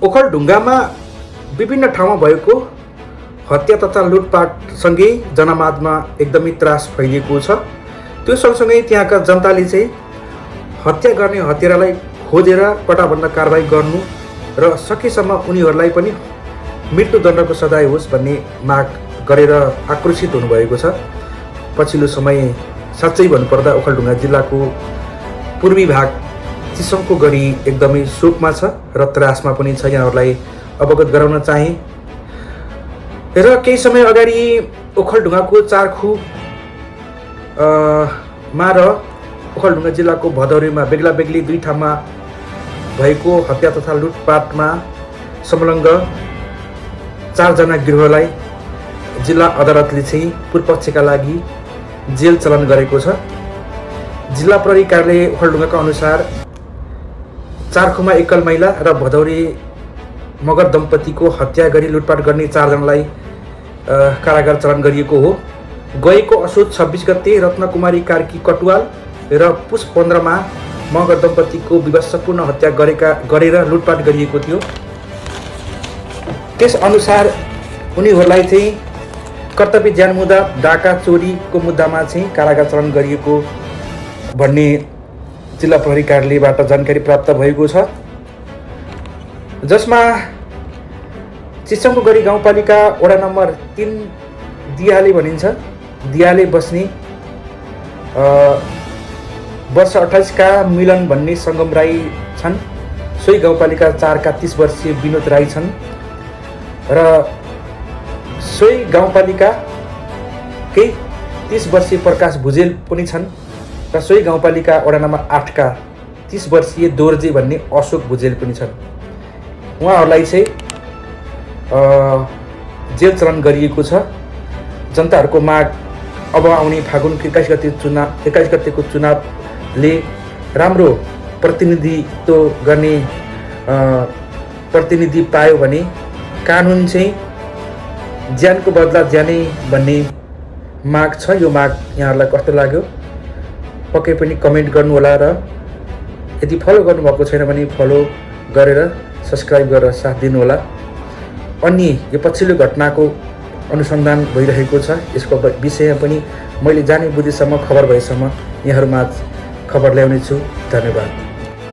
ओखलढुङ्गामा विभिन्न ठाउँमा भएको हत्या तथा लुटपाटसँगै जनमाजमा एकदमै त्रास फैलिएको छ। त्यो सँगसँगै त्यहाँका जनताले चाहिँ हत्या गर्ने हत्यारालाई खोजेर कटाभन्दा कारबाही गर्नु र सकेसम्म उनीहरूलाई पनि मृत्युदण्डको सजाय होस् भन्ने माग गरेर आक्रोशित हुनुभएको छ। पछिल्लो समय साँच्चै भन्नुपर्दा ओखलढुङ्गा जिल्लाको पूर्वी भाग चिसङको गढी एकदमै शोकमा छ र त्रासमा पनि छ। यहाँहरूलाई अवगत गराउन चाहे र केही समय अगाडि ओखलढुङ्गाको चारखु मा र ओखलढुङ्गा जिल्लाको भदौरेमा बेग्ला बेग्ली दुई ठाउँमा भएको हत्या तथा लुटपाटमा संलग्न 4 जना गिरोहलाई जिल्ला अदालतले चाहिँ पूर्वपक्षका लागि जेल चलन गरेको छ। जिल्ला प्रहरी कार्यालय ओखलढुङ्गाका अनुसार चारखुमा एकल महिला र भदौरे मगर दम्पतिको हत्या गरी लुटपाट गर्ने 4 जनालाई कारागार चलन गरिएको हो। गएको असोज 26 गते रत्नकुमारी कार्की कटुवाल र पुस 15 मा मगर दम्पतिको विवशपूर्ण हत्या गरेर लुटपाट गरिएको थियो। त्यस अनुसार उनीहरूलाई चाहिँ कर्तव्य ज्यान मुद्दा डाका चोरीको मुद्दामा चाहिँ कारागार चलन गरिएको भन्ने जिल्ला प्रहरी कार्यालयबाट जानकारी प्राप्त भएको छ। जसमा चिसङको गढी गाउँपालिका वडा नम्बर 3 दियाले भनिन्छ, दियाले बस्ने वर्ष 28 का मिलन भन्ने सङ्गम राई छन्। सोही गाउँपालिका 4 का 30 वर्षीय विनोद राई छन् र सोही गाउँपालिका केही 30 वर्षीय प्रकाश भुजेल पनि छन् र सोही गाउँपालिका वडा नम्बर 8 का 30 वर्षीय दोर्जे भन्ने अशोक भुजेल पनि छन्। उहाँहरूलाई चाहिँ जेल चलन गरिएको छ। जनताहरूको माग अब आउने फागुन 21 गतेको चुनावले राम्रो प्रतिनिधित्व गर्ने प्रतिनिधि पायो भने कानुन चाहिँ ज्यानको बदला ज्यानै भन्ने माग छ। यो माग यहाँहरूलाई कस्तो लाग्यो पक्कै पनि कमेन्ट गर्नुहोला र यदि फलो गर्नुभएको छैन भने फलो गरेर सब्सक्राइब गरेर साथ दिनुहोला। अनि यो पछिल्लो घटनाको अनुसन्धान भइरहेको छ। यसको विषयमा पनि मैले जाने बुझेसम्म खबर भएसम्म यहाँहरूमा खबर ल्याउनेछु। धन्यवाद।